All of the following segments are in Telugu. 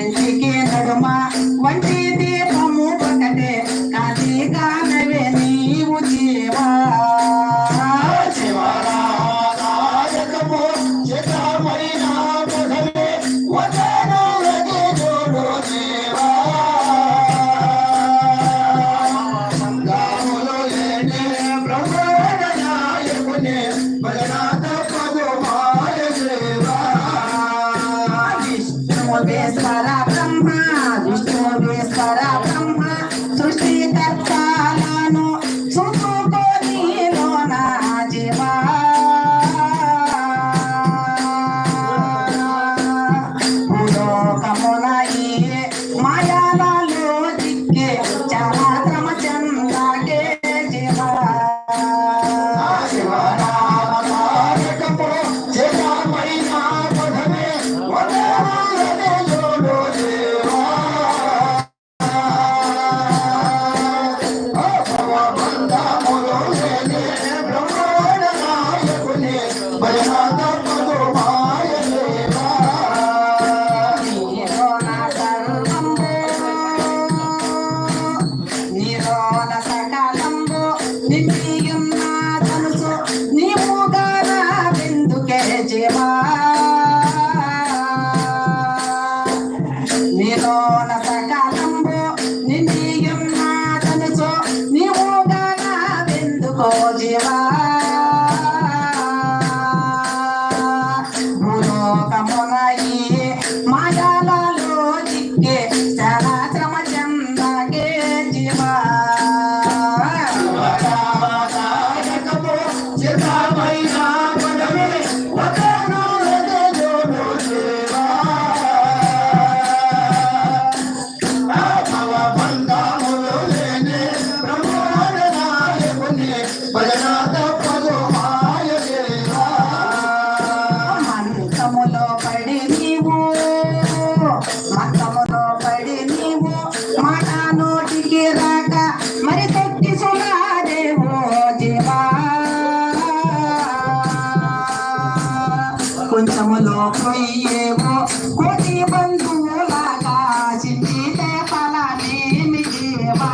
రెండింటికి నడుమ వంటి దీపము ఒకటే కాశీగా నవే నీవు జీవా విష్ణువేశ్వర బ్రహ్మ విష్ణువేశ్వర బ్రహ్మ సృష్టికర్తలను చూసుకోనిలోన జీవా భూలోకమున ఈ మాయాలలో దిక్కే చాలా క్రమ చందాకే జీవా నీలోన సకాలంబు నిన్నీయున్న తనుచు నీవుగాన వెందుకో జీవా భూలోకమున ఈ మాయాలలో దిక్కే చాలా శ్రమ చందాకే జీవా మంత్రములో పడి నీవు మాట నోటికి రాక మరి తొట్టి సునాదేవో జీవా కొంచెములో పోయేవో కోటి బంధువులాగా చింతితే ఫలమేమి జీవా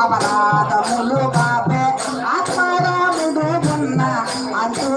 అపరాధములు కాపే ఆత్మారాముడు ఉన్న అంతు